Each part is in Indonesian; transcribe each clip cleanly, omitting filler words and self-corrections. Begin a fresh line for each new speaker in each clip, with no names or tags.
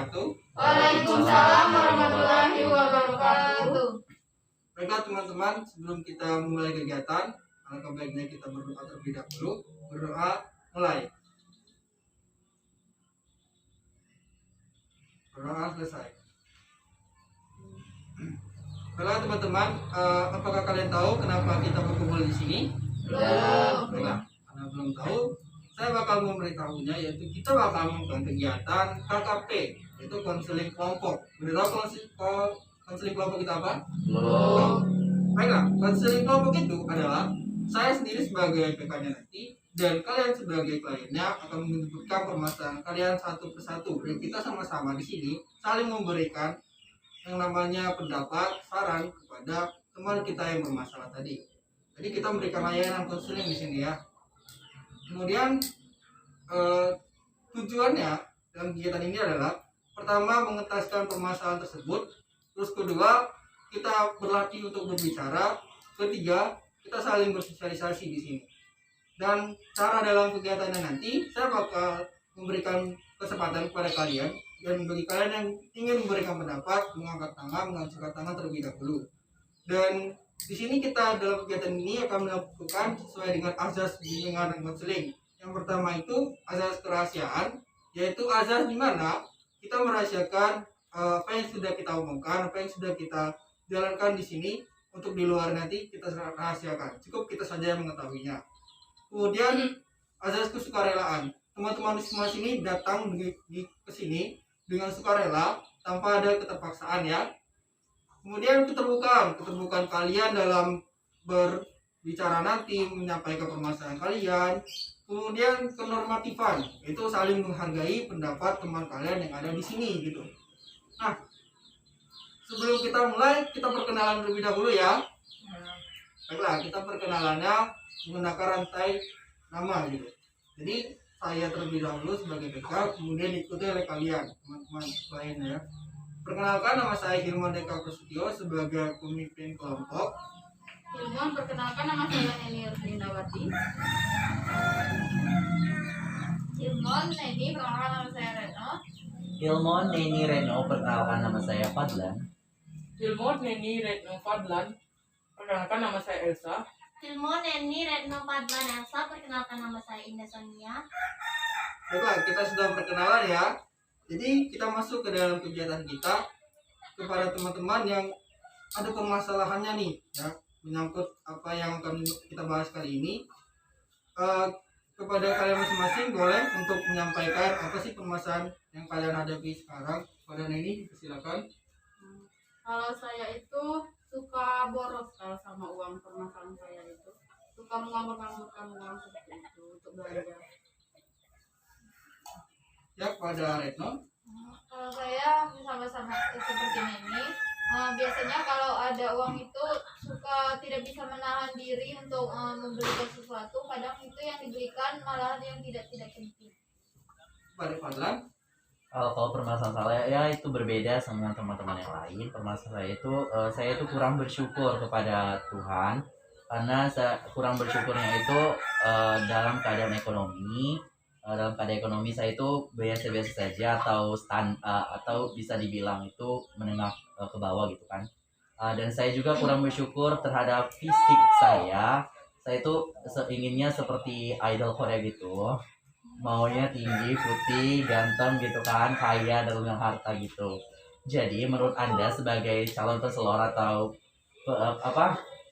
wabarakatuh.
Waalaikumsalam warahmatullahi wabarakatuh.
Baiklah teman-teman, sebelum kita mulai kegiatan, alangkah baiknya kita berdoa terlebih dahulu. Berdoa mulai. Berdoa selesai. Baiklah teman-teman, apakah kalian tahu kenapa kita berkumpul di sini?
Belum.
Baiklah, karena belum tahu, saya bakal memberitahunya, yaitu kita bakal melakukan kegiatan KKP, yaitu konseling kelompok. Udah tahu konseling kelompok kita apa?
Belum.
Baiklah, konseling kelompok itu adalah saya sendiri sebagai PK-nya nanti dan kalian sebagai kliennya akan menyebutkan permasalahan kalian satu persatu, dan kita sama-sama di sini saling memberikan yang namanya pendapat, saran kepada teman kita yang bermasalah tadi. Jadi kita memberikan layanan konseling di sini ya. Kemudian tujuannya dalam kegiatan ini adalah pertama mengentaskan permasalahan tersebut, terus kedua kita berlatih untuk berbicara, ketiga kita saling bersosialisasi di sini. Dan cara dalam kegiatannya nanti saya bakal memberikan kesempatan kepada kalian, dan bagi kalian yang ingin memberikan pendapat, mengangkat tangan terlebih dahulu. Dan di sini kita dalam kegiatan ini akan melakukan sesuai dengan azas bimbingan dan konseling. Yang pertama itu azas kerahasiaan, yaitu azas di mana kita merahasiakan apa yang sudah kita omongkan, apa yang sudah kita jalankan di sini. Untuk di luar nanti kita rahasiakan, cukup kita saja yang mengetahuinya. Kemudian azas kesukarelaan, teman-teman di semua sini datang ke sini dengan sukarela tanpa ada keterpaksaan ya. Kemudian keterbukaan kalian dalam berbicara nanti, menyampaikan permasalahan kalian. Kemudian kenormatifan, itu saling menghargai pendapat teman kalian yang ada di sini gitu. Nah, sebelum kita mulai, kita perkenalan terlebih dahulu ya. Baiklah, kita perkenalannya menggunakan rantai nama gitu. Jadi saya terlebih dahulu sebagai PK, kemudian diikuti oleh kalian teman-teman lainnya. Perkenalkan, nama saya Hilman Deka Prasetyo sebagai pemimpin kelompok.
Hilman, perkenalkan nama saya Neni Lindawati. Hilman, Neni, perkenalkan nama saya Retno.
Hilmon Neni Reno, perkenalkan nama saya Fadlan.
Hilmon Neni Retno Fadlan, perkenalkan nama saya Elsa.
Hilmon Neni Retno Fadlan Elsa, perkenalkan nama saya Indah Sonia.
Baiklah, kita sudah perkenalan ya. Jadi kita masuk ke dalam kegiatan kita. Kepada teman-teman yang ada permasalahannya nih ya, menyangkut apa yang akan kita bahas kali ini, kepada kalian masing-masing boleh untuk menyampaikan apa sih permasalahan yang kalian hadapi sekarang. Pada Neni, silakan.
Kalau saya itu suka boros kalau sama uang, permasalahan saya itu suka mengamur-ngamurkan uang seperti itu untuk belanja.
Ya, pada Retno.
Kalau saya sama-sama seperti ini, biasanya kalau ada uang itu suka tidak bisa menahan diri untuk membelikan sesuatu. Kadang itu yang dibelikan malah yang tidak penting.
Pada Fadlan.
Kalau permasalahan saya ya itu berbeda sama teman-teman yang lain. Permasalahan saya itu kurang bersyukur kepada Tuhan, karena kurang bersyukurnya itu dalam keadaan ekonomi. Dalam keadaan ekonomi saya itu biasa-biasa saja atau bisa dibilang itu menengah ke bawah gitu kan. Dan saya juga kurang bersyukur terhadap fisik saya. Saya itu inginnya seperti idol Korea gitu. Maunya tinggi, putih, ganteng gitu kan, kaya dan punya harta gitu. Jadi menurut Anda sebagai calon peselor atau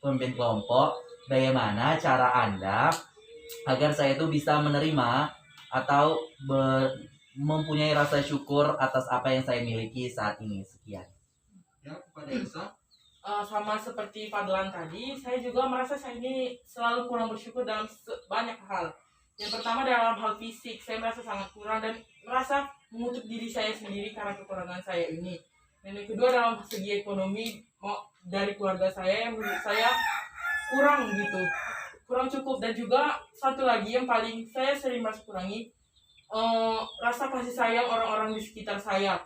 pemimpin kelompok, bagaimana cara Anda agar saya itu bisa menerima atau mempunyai rasa syukur atas apa yang saya miliki saat ini? Sekian.
Ya, kepada Elsa.
Sama seperti Fadlan tadi, saya juga merasa saya ini selalu kurang bersyukur dalam banyak hal. Yang pertama dalam hal fisik, saya merasa sangat kurang dan merasa mengutuk diri saya sendiri karena kekurangan saya ini. Dan yang kedua dalam segi ekonomi, dari keluarga saya yang menurut saya kurang gitu, kurang cukup. Dan juga satu lagi yang paling saya sering merasa kurangi, rasa kasih sayang orang-orang di sekitar saya.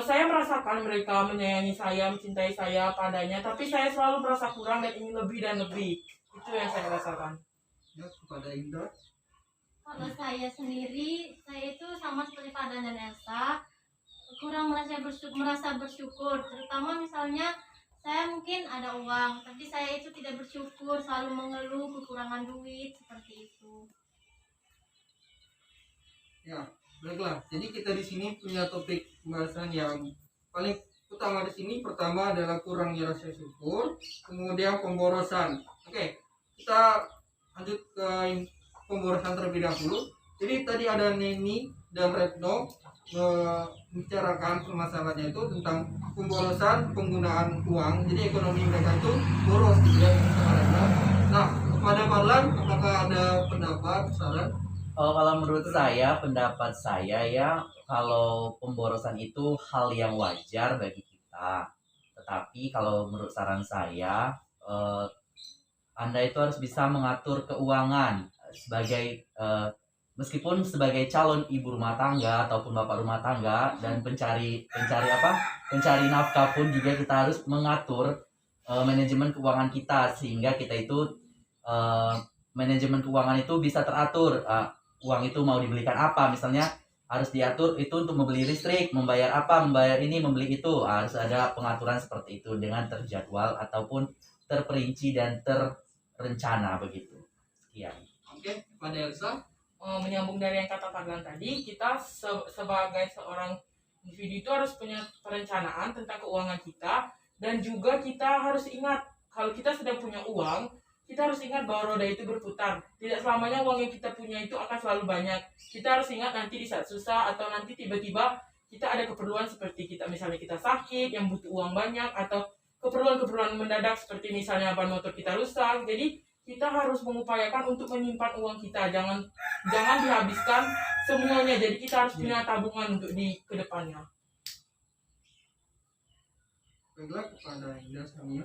Saya merasakan mereka menyayangi saya, mencintai saya padanya, tapi saya selalu merasa kurang dan ingin lebih dan lebih. Itu yang saya rasakan.
Ya, kepada Indah.
Kalau saya sendiri, saya itu sama seperti Fadlan dan Elsa, kurang merasa bersyukur, terutama misalnya saya mungkin ada uang tapi saya itu tidak bersyukur, selalu mengeluh kekurangan duit seperti itu.
Ya, baiklah. Jadi kita di sini punya topik pembahasan yang paling utama di sini. Pertama adalah kurangnya rasa syukur, kemudian pemborosan. Oke, kita lanjut ke pemborosan terlebih dahulu. Jadi tadi ada Neni dan Retno membicarakan permasalahannya itu tentang pemborosan penggunaan uang. Jadi ekonomi mereka itu boros gitu ya. Nah, kepada Parlan, apakah ada pendapat, saran?
Kalau menurut saya, pendapat saya ya, kalau pemborosan itu hal yang wajar bagi kita. Tetapi kalau menurut saran saya, Anda itu harus bisa mengatur keuangan sebagai meskipun sebagai calon ibu rumah tangga ataupun bapak rumah tangga dan pencari nafkah pun juga kita harus mengatur manajemen keuangan kita sehingga kita itu manajemen keuangan itu bisa teratur. Uang itu mau dibelikan apa, misalnya harus diatur itu untuk membeli listrik, membayar apa, membayar ini, membeli itu, harus ada pengaturan seperti itu dengan terjadwal ataupun terperinci dan terencana begitu. Sekian.
Oke, pada Elsa.
Menyambung dari yang kata Fadlan tadi, kita sebagai seorang individu itu harus punya perencanaan tentang keuangan kita, dan juga kita harus ingat kalau kita sedang punya uang, kita harus ingat bahwa roda itu berputar. Tidak selamanya uang yang kita punya itu akan selalu banyak. Kita harus ingat nanti di saat susah atau nanti tiba-tiba kita ada keperluan seperti misalnya kita sakit yang butuh uang banyak, atau keperluan-keperluan mendadak seperti misalnya ban motor kita rusak. Jadi kita harus mengupayakan untuk menyimpan uang kita, jangan dihabiskan semuanya. Jadi kita harus punya tabungan untuk di kedepannya.
Baiklah, kepada Indah Samia.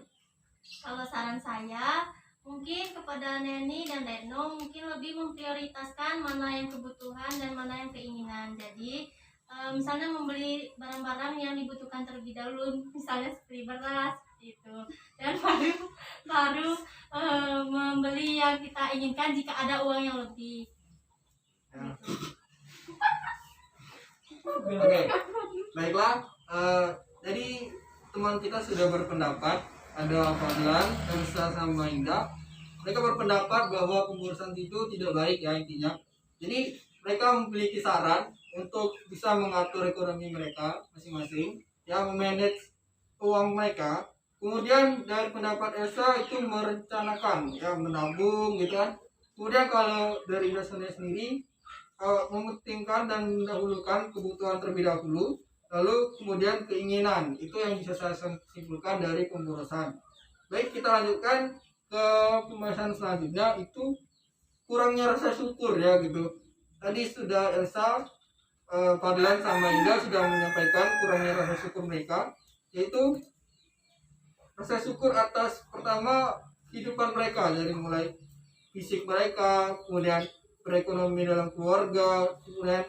Kalau saran saya, mungkin kepada Neni dan Retno mungkin lebih memprioritaskan mana yang kebutuhan dan mana yang keinginan. Jadi misalnya membeli barang-barang yang dibutuhkan terlebih dahulu, misalnya seperti beras itu, dan baru membeli yang kita inginkan jika ada uang yang lebih.
Ya. Oke, baiklah. Jadi teman kita sudah berpendapat, ada Fadlan, Elsa, sama Indah. Mereka berpendapat bahwa pemborosan itu tidak baik ya intinya. Jadi mereka memiliki saran untuk bisa mengatur ekonomi mereka masing-masing, ya memanage uang mereka. Kemudian dari pendapat Elsa itu merencanakan, ya menabung gitu kan. Kemudian kalau dari Indah sendiri mementingkan dan mendahulukan kebutuhan terlebih dahulu, lalu kemudian keinginan. Itu yang bisa saya simpulkan dari pemborosan. Baik, kita lanjutkan ke pembahasan selanjutnya, itu kurangnya rasa syukur ya gitu. Tadi sudah Elsa, Fadlan sama Indah sudah menyampaikan kurangnya rasa syukur mereka, yaitu rasa syukur atas pertama kehidupan mereka, dari mulai fisik mereka, kemudian perekonomian dalam keluarga, kemudian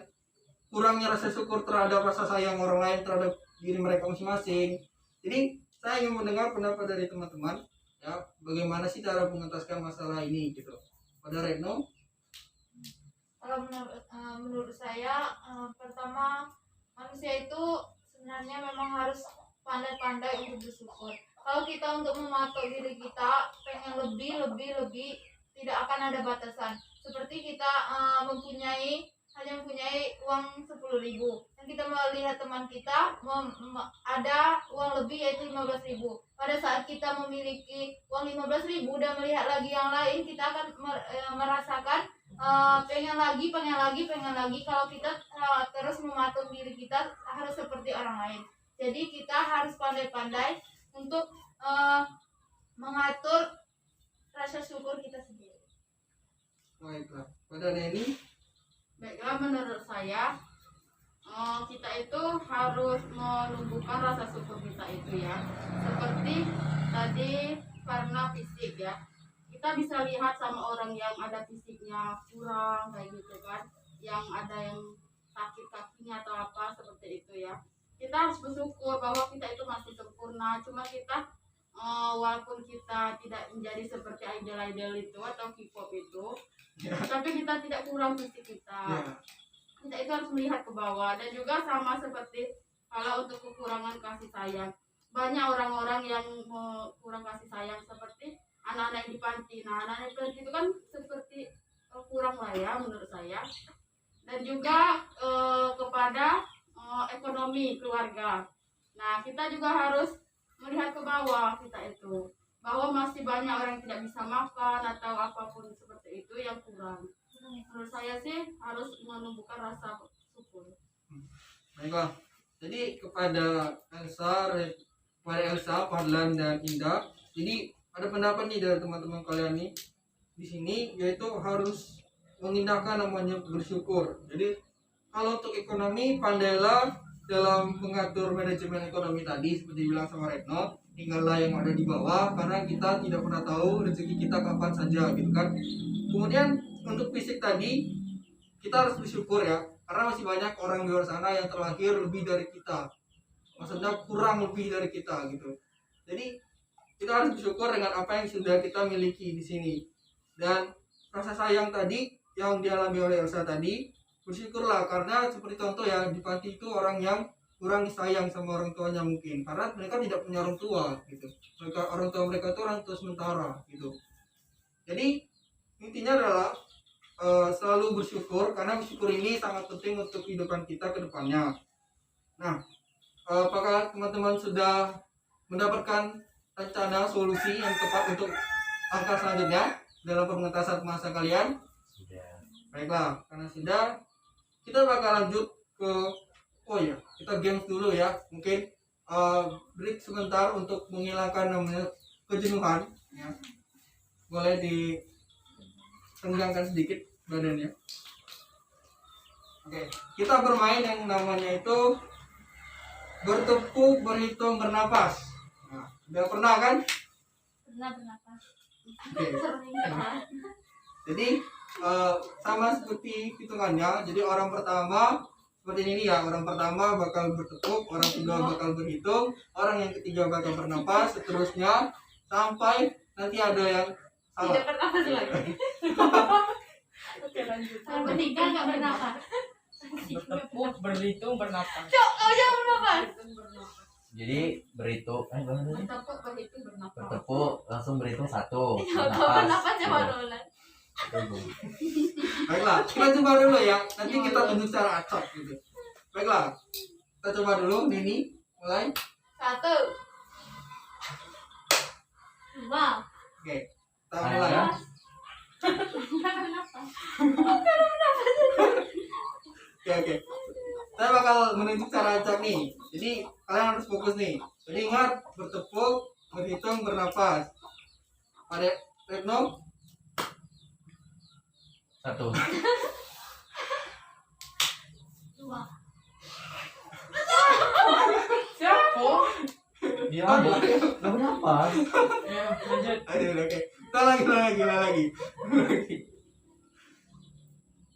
kurangnya rasa syukur terhadap rasa sayang orang lain terhadap diri mereka masing-masing. Jadi saya ingin mendengar pendapat dari teman-teman, ya bagaimana sih cara mengentaskan masalah ini gitu. Pada Retno.
Kalau menurut saya, pertama, manusia itu sebenarnya memang harus pandai-pandai untuk bersyukur. Kalau kita untuk mematok diri kita pengen lebih, tidak akan ada batasan. Seperti kita hanya mempunyai uang 10.000, dan kita melihat teman kita ada uang lebih yaitu 15.000. Pada saat kita memiliki uang 15.000 dan melihat lagi yang lain, kita akan merasakan pengen lagi. Kalau kita terus mematok diri kita harus seperti orang lain. Jadi kita harus pandai-pandai untuk mengatur rasa syukur kita sendiri.
Baiklah, pada Neni.
Baiklah, menurut saya kita itu harus menumbuhkan rasa syukur kita itu ya. Seperti tadi karena fisik ya. Kita bisa lihat sama orang yang ada fisiknya kurang kayak gitu kan. Yang ada yang sakit kakinya atau apa seperti itu ya. Kita harus bersyukur bahwa kita itu masih sempurna. Cuma kita walaupun kita tidak menjadi seperti idol-idol itu atau K-pop itu, tapi kita tidak kurang fisik kita. Kita itu harus melihat ke bawah. Dan juga sama seperti kalau untuk kekurangan kasih sayang. Banyak orang-orang yang kurang kasih sayang seperti anak-anak yang di panti. Nah, anak-anak di panti itu kan seperti kurang lah ya menurut saya. Dan juga kepada ekonomi keluarga. Nah, kita juga harus melihat ke bawah kita itu, bahwa masih banyak orang yang tidak bisa makan atau apapun seperti itu yang kurang. Menurut saya sih harus menumbuhkan rasa syukur.
Baiklah. Jadi kepada Elsa, Fadlan dan Indah. Jadi ada pendapat nih dari teman-teman kalian nih di sini, yaitu harus mengindahkan namanya bersyukur. Jadi kalau untuk ekonomi, pandailah dalam mengatur manajemen ekonomi tadi seperti bilang sama Retno, tinggallah yang ada di bawah karena kita tidak pernah tahu rezeki kita kapan saja gitu kan. Kemudian untuk fisik tadi kita harus bersyukur ya, karena masih banyak orang di luar sana yang terlahir lebih dari kita, maksudnya kurang lebih dari kita gitu. Jadi kita harus bersyukur dengan apa yang sudah kita miliki di sini. Dan rasa sayang tadi yang dialami oleh Elsa tadi, bersyukurlah karena seperti contoh ya, di panti itu orang yang kurang disayang sama orang tuanya mungkin karena mereka tidak punya orang tua gitu. Orang tua mereka itu orang tua sementara gitu. Jadi intinya adalah selalu bersyukur karena bersyukur ini sangat penting untuk kehidupan kita ke depannya. Nah, apakah teman-teman sudah mendapatkan rencana solusi yang tepat untuk langkah selanjutnya dalam pengentasan masa kalian?
Sudah.
Baiklah, karena sudah, kita bakal lanjut ke kita games dulu ya. Mungkin break sebentar untuk menghilangkan namanya kejenuhan ya. Boleh ditenggangkan sedikit badannya. Oke, kita bermain yang namanya itu bertepuk, berhitung, bernapas. Nah, udah pernah kan?
Pernah bernapas.
Oke. Jadi sama seperti hitungannya. Jadi orang pertama seperti ini ya, orang pertama bakal bertepuk, orang kedua bakal berhitung, orang yang ketiga bakal bernapas, seterusnya sampai nanti ada yang salah.
Tidak bernapas lagi.
Oke, lanjut.
Yang ketiga nggak bernapas.
Bertepuk, berhitung, bernapas.
Jangan bernapas.
Jadi berhitung, gimana tadi?
Bertepuk, berhitung, bernapas.
Bertepuk langsung berhitung 1.
Kau bernapas coba dulu.
Baiklah, kita coba dulu ya. Nanti kita tunjuk cara acak gitu. Baiklah, kita coba dulu. Nini, mulai.
1.
2.
Oke, kita mulai. Oke. Saya bakal menunjuk cara acak nih. Jadi kalian harus fokus nih. Jadi ingat, bertepuk, berhitung, bernapas. Pada Retno,
1.
2.
Siapa?
Dia mabuk. Gak bernapas.
Ya, lanjut.
aduh, oke. Kita lagi.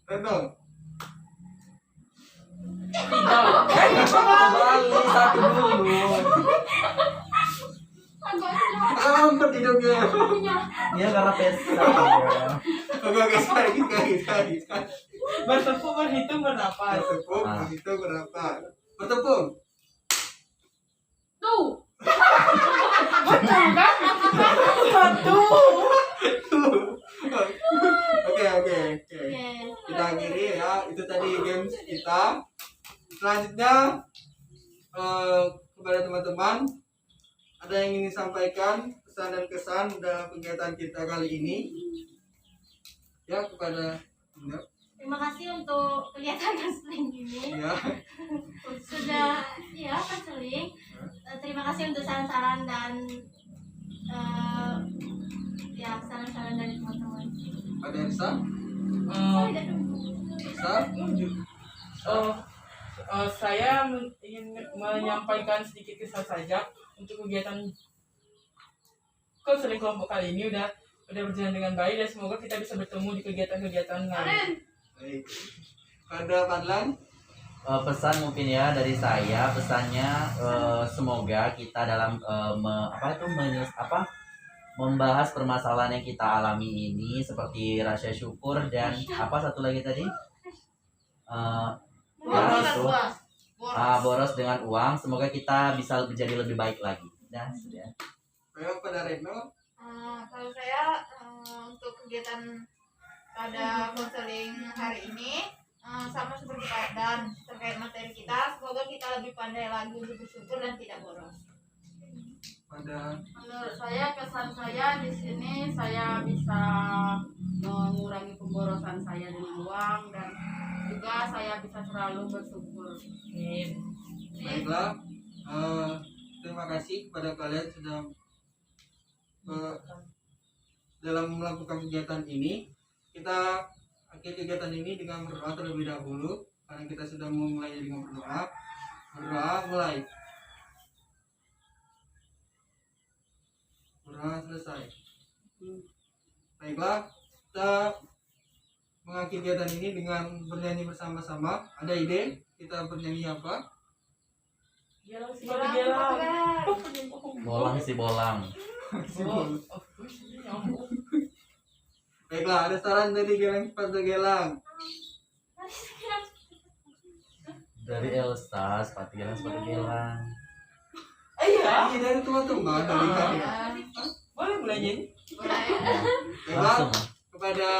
Retno,
3.
Kembali 1 dulu.
ampun hidupnya.
Dia karena pesta.
Oke, sekali.
Bertepuk, berhitung, bernapas.
Bertepuk, berhitung, bernapas. Bertepuk.
Tuh.
Betul kan? 1.
Oke. Kita akhiri ya. Itu tadi games kita. Selanjutnya kepada teman-teman, ada yang ingin disampaikan pesan dan kesan dalam kegiatan kita kali ini? Ya, kepada Indah.
Terima kasih untuk kelihatan konseling ini.
Ya.
Sudah ya konseling. Terima kasih untuk saran-saran dan ya saran-saran dari teman-teman.
Ada Elsa? Elsa?
Saya ingin menyampaikan sedikit kesan saja untuk kegiatan konseling kelompok kali ini udah berjalan dengan baik dan semoga kita bisa bertemu di kegiatan-kegiatan lain.
Baik. Pada Fadlan?
Pesan mungkin ya dari saya, pesannya semoga kita dalam membahas permasalahan yang kita alami ini seperti rasa syukur dan apa satu lagi tadi? Ya itu boros dengan uang. Semoga kita bisa menjadi lebih baik lagi. Dah, sudah.
Baik, pada Reno.
Kalau saya untuk kegiatan pada konseling hari ini sama seperti Pak Dan terkait materi kita, semoga kita lebih pandai lagi untuk bersyukur dan tidak boros.
Pada
Menurut saya, kesan saya di sini saya bisa mengurangi pemborosan saya dengan uang, dan juga saya bisa selalu bersyukur.
baiklah, terima kasih kepada kalian sudah dalam melakukan kegiatan ini. Kita akhiri kegiatan ini dengan berdoa terlebih dahulu, karena kita sudah memulai dengan berdoa. Mulai. Berdoa selesai. Baiklah, kita mengakhiri kegiatan ini dengan bernyanyi bersama-sama. Ada ide kita bernyanyi apa?
Gelang si gelang.
Bolang si bolang.
Baiklah, ada saran dari Gelang sepatu Gelang.
Dari Elsa, sepatu gelang.
Iya,
Ini dari teman-teman dari kami.
boleh belajar.
Baiklah,
Langsung.
kepada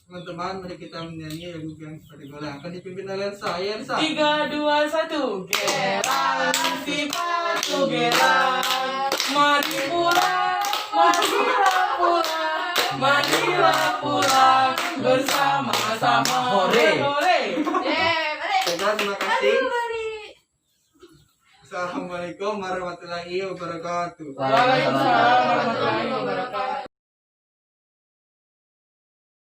teman-teman mari kita menyanyi lagu Gelang sepatu Gelang. Akan dipimpin oleh saya, Elsa.
3, 2, 1. Gelang sifatu gelang, mari pulang, marilah pulang bersama-sama.
Hore.
Baiklah, terima kasih. Assalamualaikum warahmatullahi wabarakatuh.
Waalaikumsalam warahmatullahi wabarakatuh.